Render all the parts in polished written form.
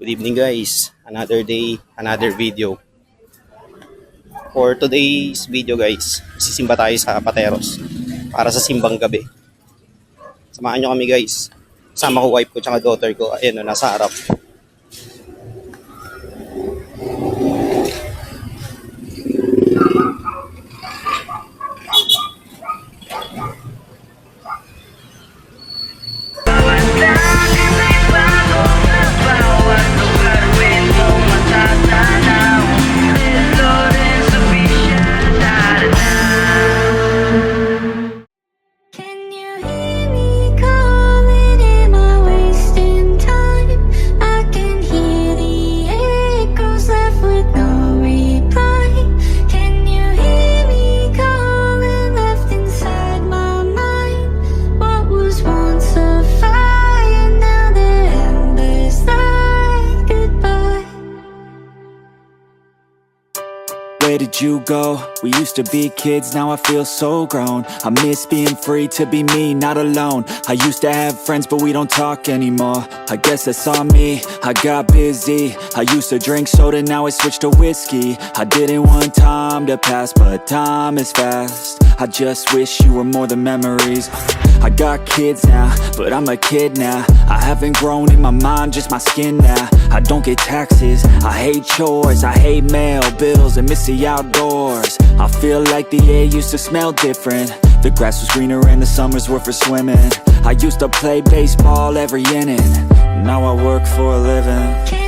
Good evening guys. Another day, another video. For today's video guys, sisimba tayo sa Pateros para sa simbang gabi. Samahan nyo kami guys. Kasama ko wife ko tsaka daughter ko. Ayan o, nasa harap. Where did you go? We used to be kids, now I feel so grown. I miss being free to be me, not alone. I used to have friends, but we don't talk anymore. I guess that's on me, I got busy. I used to drink soda, now I switched to whiskey. I didn't want time to pass, but time is fast. I just wish you were more than memories. I got kids now, but I'm a kid now. I haven't grown in my mind, just my skin now. I don't get taxes, I hate chores, I hate mail, bills, and miss the outdoors. I feel like the air used to smell different. The grass was greener and the summers were for swimming. I used to play baseball every inning. Now I work for a living.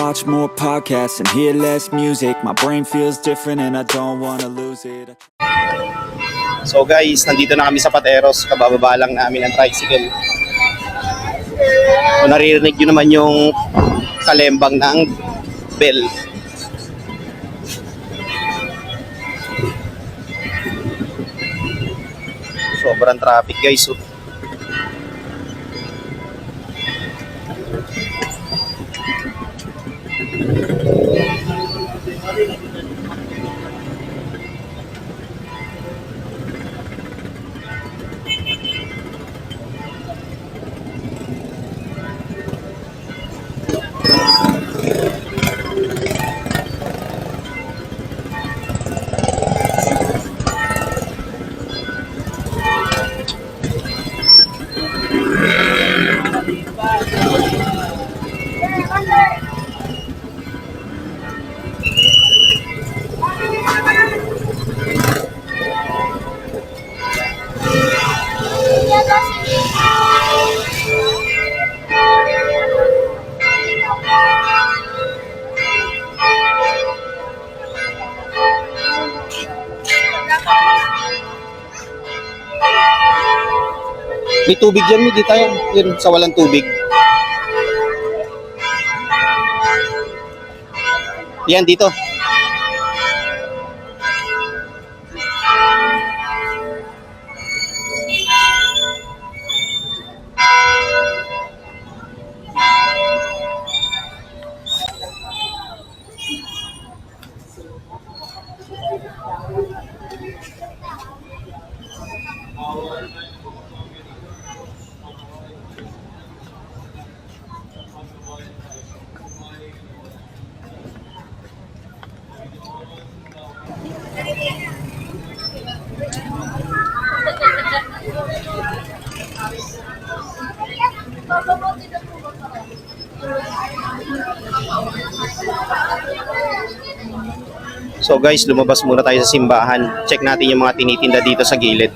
Watch more podcasts and hear less music. My brain feels different and I don't wanna lose it. So guys, nandito na kami sa Pateros. Kabababa lang namin ng tricycle. Kung naririnig nyo naman yung kalembang ng bell. Sobrang traffic guys. May tubig dyan, hindi tayo yun sa walang tubig. Yan, dito. So guys, lumabas muna tayo sa simbahan. Check natin yung mga tinitinda dito sa gilid.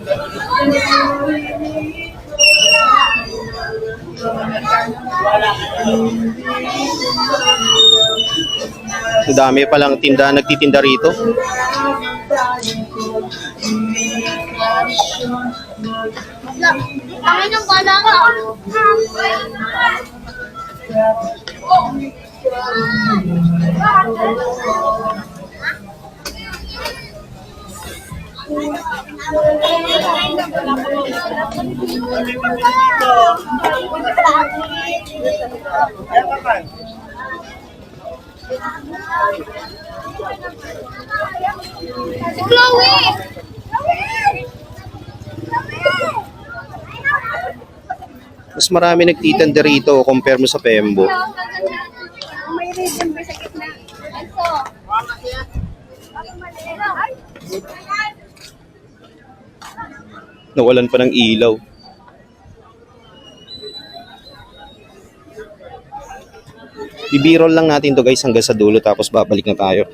Ang dami palang tinda, nagtitinda rito. Kami ng bala ka. Si Chloe! Mas marami nagtitanda rito compare mo sa Pembo. May ribbon ba sa gitna? Anso? Nawalan pa ng ilaw. Bibirol lang natin to guys hanggang sa dulo tapos babalik na tayo.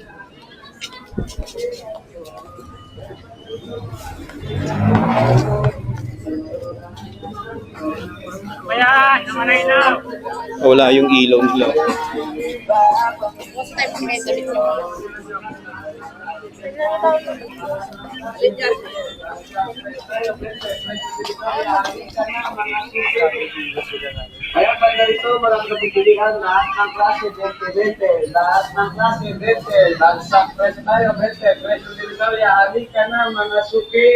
Wala yung ilaw nila. Kaya pag ganito, walang kapipilian, lahat ng klase 20-20, lahat ng klase 20, bagsak presyo tayo, 20, presyo divisoria, halika na mga suki.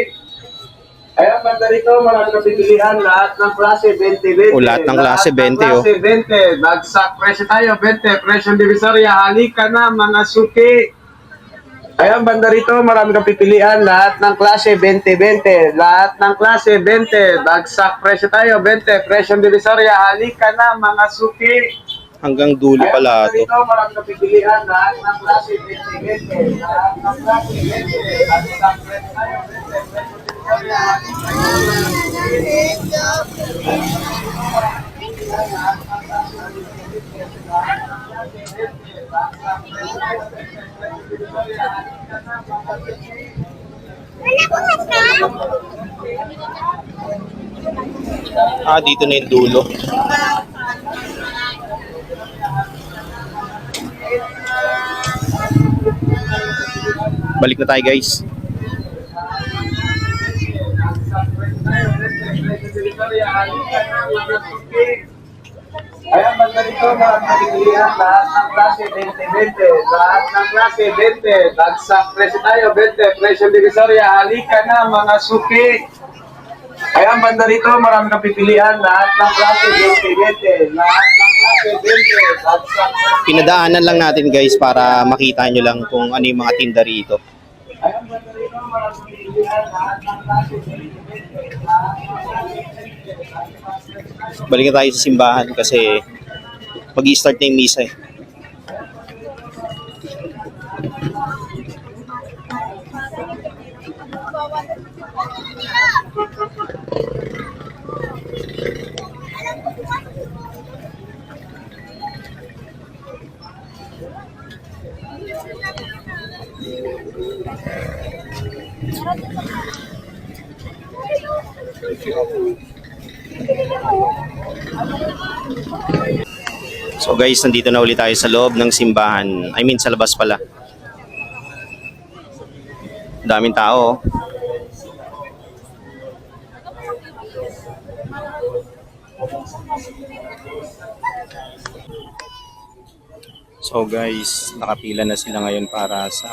Kaya pag ganito, walang kapipilian, lahat ng klase 20-20, O, lahat ng klase 20, oh. klase 20, bagsak presyo tayo, 20, presyo divisoria, halika na mga suki. Ayan, banda rito, marami kang pipilian, lahat ng klase 20-20, lahat ng klase 20, bagsak presyo tayo, 20, presyo divisoria, halika na mga suki. Hanggang dulo Ayan, pala banda to. rito, marami kang pipilian, lahat ng klase 20-20, lahat ng klase 20, bagsak presyo tayo, 20, presyo divisoria, halika na Ah, dito na yung dulo. Balik na tayo guys. Ayan, banda rito, marami kang pipilian, lahat ng klase 20-20, lahat ng klase 20, bagsak presyo tayo, 20, presyo divisoria, halika na mga suki. Ayan, banda rito, marami kang pipilian, lahat ng klase 20-20, lahat ng klase 20, bagsak presyo. Pinadaanan lang natin guys para makita nyo lang kung ano yung mga tinda rito. Ayan, banda rito, marami kang pipilian, lahat ng klase 20-20, lahat ng klase 20, bagsak presyo tayo. Balik na tayo sa simbahan kasi mag-i-start na yung misa eh. So guys, nandito na ulit tayo sa loob ng simbahan. I mean sa labas pala. Daming tao. So guys, nakapila na sila ngayon para sa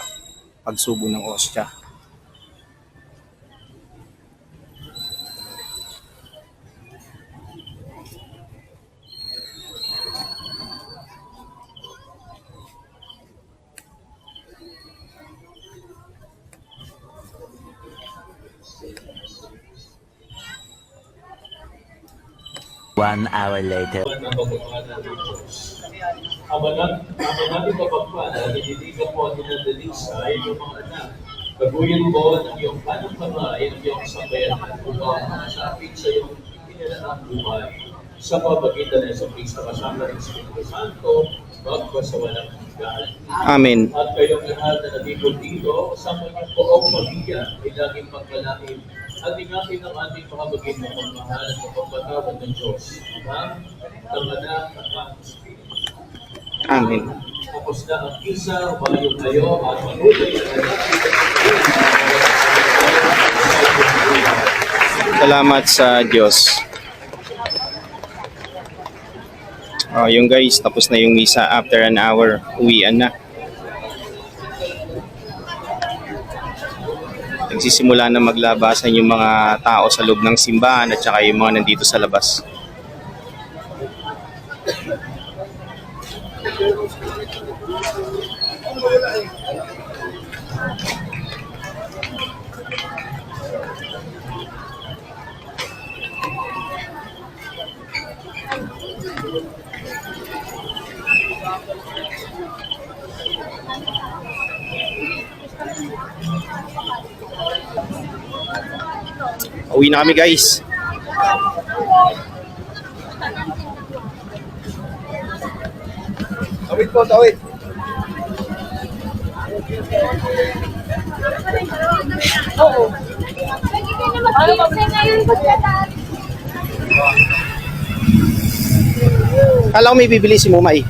pagsubo ng ostya. One hour later. Amanan kapagpala, hindi ka po dinadali sa iyong mga anak. Baguhin mo ng iyong panang kamay ang iyong sambayan upang masapit sa iyong pinanang buhay. Sa pamagitan ng sa Kristo kasama ng Espiritu Santo, magpasawalang hanggan. Amen. At kayong lahat na nandito dito, sa mga buong pamilya, ay laging pagpalain at ingapin ang ating mga bagay na pagmahal at kapagpatawad ng Diyos. Ang Anak at ang Espiritu. Amen. Tapos na ang isa, mayo kayo at manuloy na Salamat sa Diyos. Oh, yung guys, tapos na yung misa after an hour. Uwian na. nagsisimula na maglabasan yung mga tao sa loob ng simbahan at saka yung mga nandito sa labas. Uwi na kami guys. Tawid po, tawid. Kala ko may bibili si Mumay.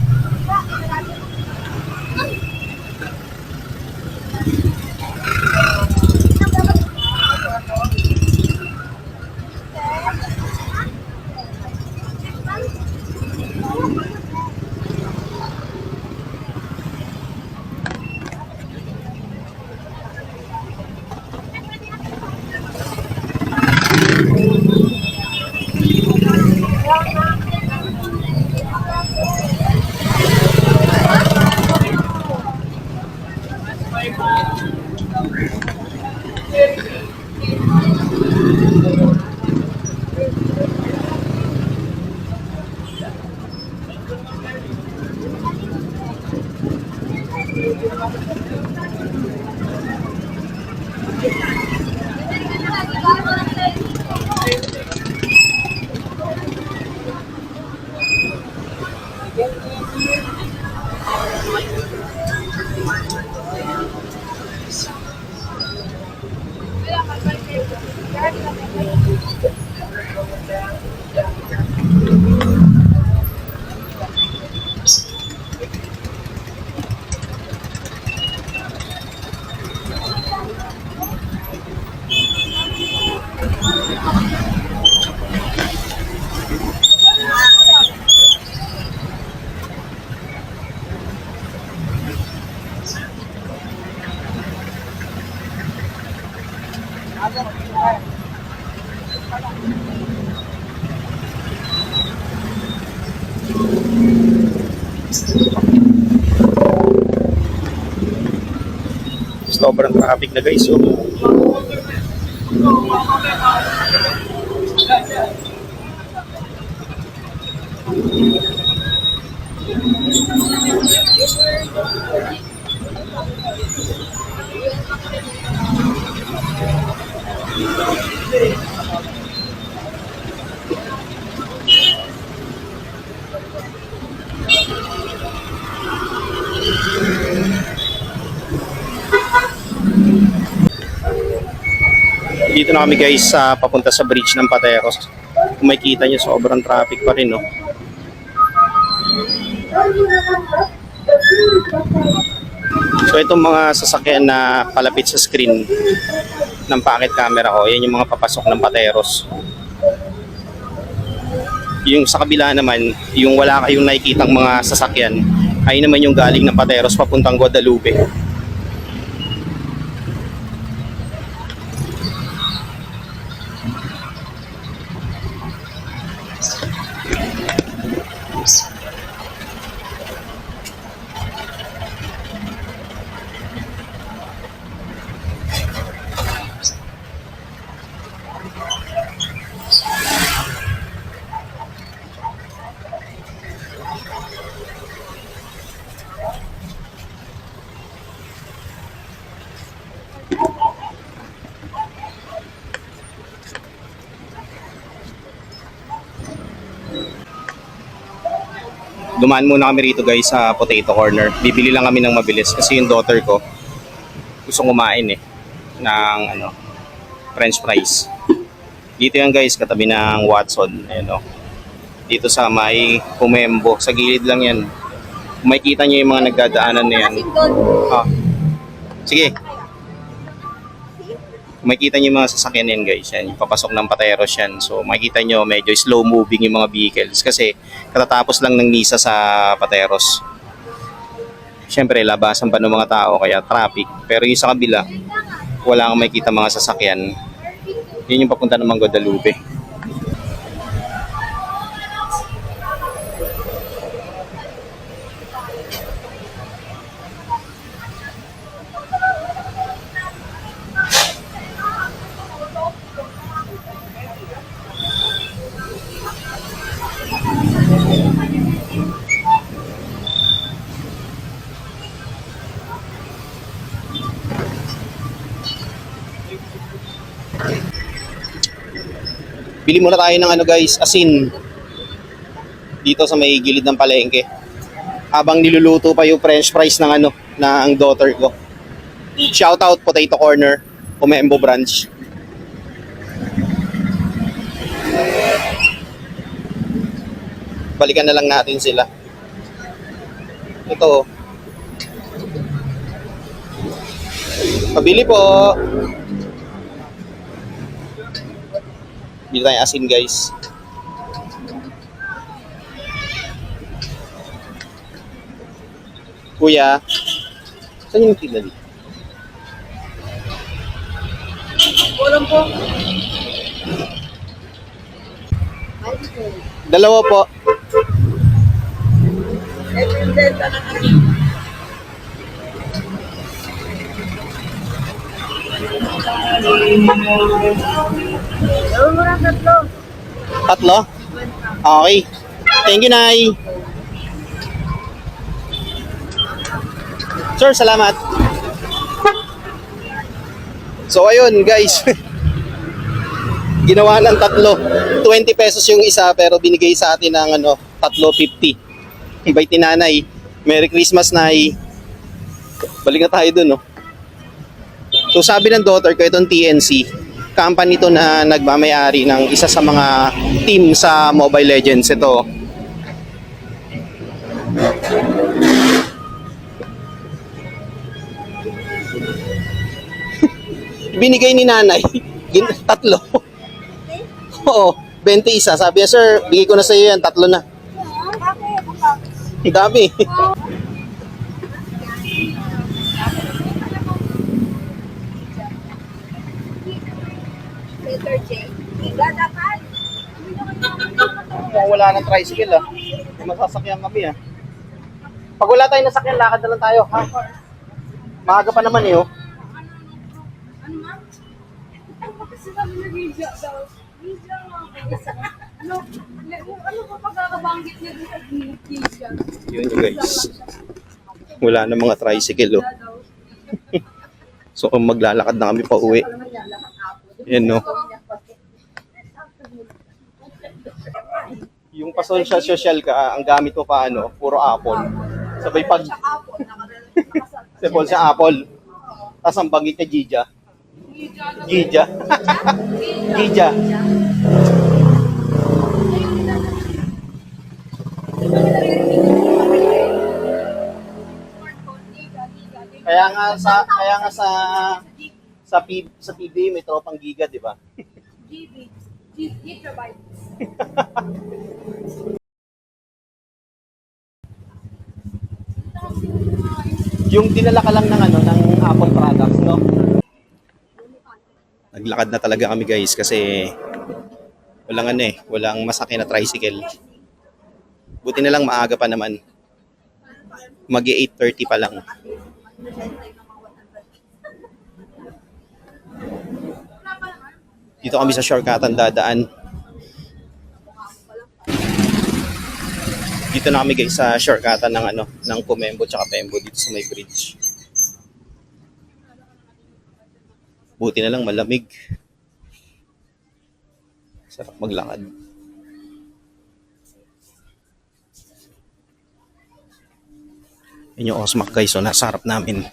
Sobrang traffic na guys. Oh. Dito na kami guys sa papunta sa bridge ng Pateros. Kung makikita nyo, sobrang traffic pa rin, no? So itong mga sasakyan na palapit sa screen ng pocket camera ko, yan yung mga papasok ng Pateros. Yung sa kabila naman, yung wala kayong nakikitang mga sasakyan, ay naman yung galing ng Pateros papuntang Guadalupe. Dumaan muna kami rito guys sa potato corner. Bibili lang kami ng mabilis kasi yung daughter ko gusto kumain ng french fries. Dito yan guys, katabi ng Watson. Ayan, dito sa may Pumembo, sa gilid lang yan. Kung makikita nyo yung mga nagdadaanan na yan. Sige. Kung makikita nyo yung mga sasakyan yan guys, yan, yung papasok ng Pateros yan. So makikita nyo medyo slow moving yung mga vehicles kasi katatapos lang ng misa sa Pateros. Siyempre labasan pa ng mga tao kaya traffic. Pero yung sa kabila, wala kang makikita mga sasakyan. Yun yung papunta ng Guadalupe. Bili muna tayo ng ano guys, asin. Dito sa may gilid ng palengke. Habang niluluto pa yung french fries ng ano, ng daughter ko. Shoutout Potato Corner, Comembo Branch. Balikan na lang natin sila. Ito. Pabili po. Bili tayong asin guys. Kuya, saan yung pila dito? Walang po. Dalawa po. Benta na kami. Gawin mo lang tatlo. Tatlo? Okay. Thank you, Nay. Sir, salamat. So, ayun, guys. Ginawa ng tatlo. 20 pesos yung isa, pero binigay sa atin ng ano, tatlo 50. Bait ni Nanay. Merry Christmas, Nay. Balik na tayo dun, no? So, sabi ng daughter ko, itong TNC, company to na nagmamayari ng isa sa mga team sa Mobile Legends. Ito. Binigay ni Nanay. Tatlo. Oo. 20 isa. Sabi niya, sir, bigay ko na sa iyo yan. Tatlo na. Ang dami. Letter J. Gadakan. Kung wala ng tricycle, may masasakyan kami, Pag wala tayong nasakyan, lakad na lang tayo, ha? Maaga pa naman, oh. Ano ma'am? Kasi sabi na video daw. Video nga. Ano pa pagkakabanggit niya dun sa video? Yun, guys. Wala na mga tricycle, oh. So, kung maglalakad na kami pa uwi. Yan, no? Yung pasonsya-social ka, ang gamit mo pa, puro Apple. Sabay pag... Sabay sa Apple. Tapos ang bagit niya, Gija. Gija. Gija. Sa PB may tropang giga, di ba? GB. Gigabyte. Yung dinala ka lang ng ng Apple products, no? Naglakad na talaga kami, guys, kasi walang masakyan na tricycle. Buti na lang maaga pa naman. Mag-8:30 pa lang. Dito kami sa shortcutan dadaan. Dito na kami, guys, sa shortcutan ng Comembo tsaka Pembo dito sa may bridge. Buti na lang malamig. Sarap maglakad. Yun yung Osmac, guys, so nasa harap namin.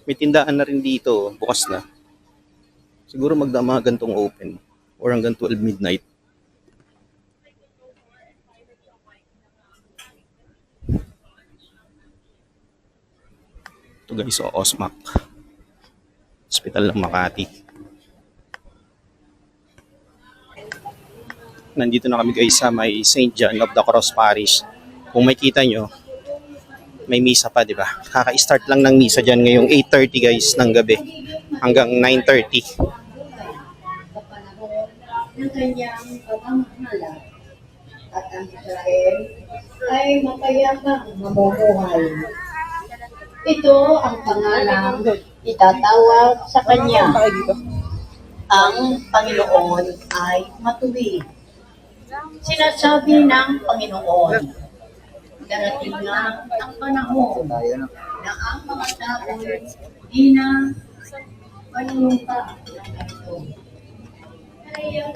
May tindahan na rin dito, bukas na. Siguro magdama gantong open or hanggang 12 midnight. Ito, guys, Osmac. Hospital ng Makati. Nandito na kami guys sa may St. John of the Cross Parish. Kung makita nyo, may misa pa, di ba? Kaka-start lang ng misa dyan ngayong 8:30 guys ng gabi hanggang 9:30. Ng kanyang pamamahala at ang Israel ay mapayapang mamumuhay. Ito ang pangalang itatawag sa kanya. Ang Panginoon ay matuwid. Sinasabi ng Panginoon, darating na ang panahon na ang mga tao di na panunumpa ng ito. Kaya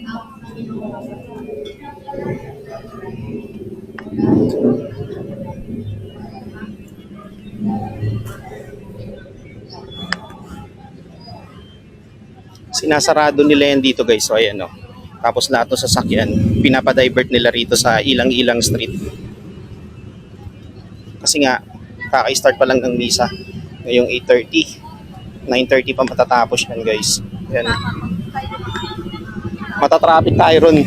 ang Panginoon Sinasarado nila yan dito guys. So ayan o. Tapos lahat ng sasakyan, pinapadivert nila rito sa Ilang-Ilang Street. Kasi nga, kaka-start pa lang ng misa. Ngayong 8:30. 9:30 pa matatapos yan guys. Ayan. Matatraffic tayo ron.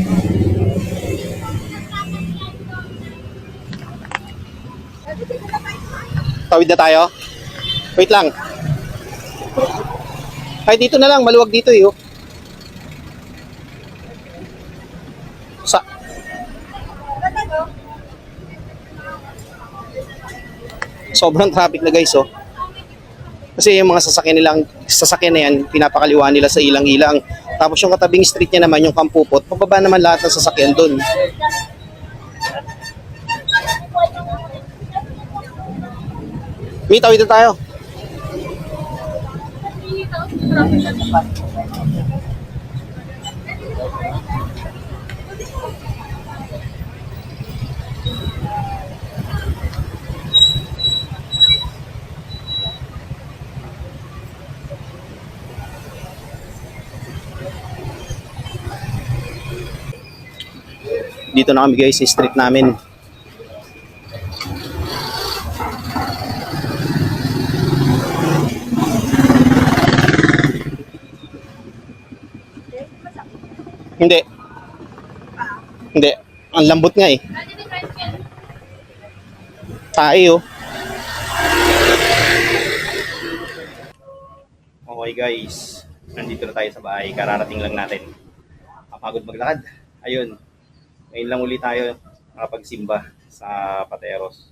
Tawid na tayo? Wait lang. Ay, dito na lang. Maluwag dito eh. Oh. Sobrang traffic na guys, oh. Kasi yung mga sasakyan na yan, pinapakaliwa nila sa Ilang-Ilang. Tapos yung katabing street niya naman, yung Kampupot, pababa naman lahat ng sasakyan doon. May tawid na tayo. Dito na kami guys, sa street namin. Hindi. Hindi. Ang lambot nga eh. Tae oh. Okay guys. Nandito na tayo sa bahay. Kararating lang natin. Kapagod maglakad. Ayun. Ngayon lang ulit tayo nakapagsimba sa Pateros.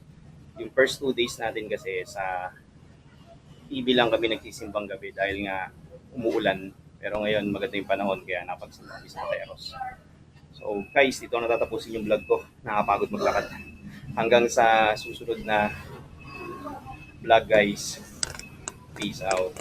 Yung first 2 days natin kasi sa TV lang kami nagsisimbang gabi dahil nga umuulan. Pero ngayon maganda yung panahon kaya napagsimba kami sa Pateros. So guys, dito na tatapusin yung vlog ko. Nakapagod maglakad. Hanggang sa susunod na vlog guys. Peace out.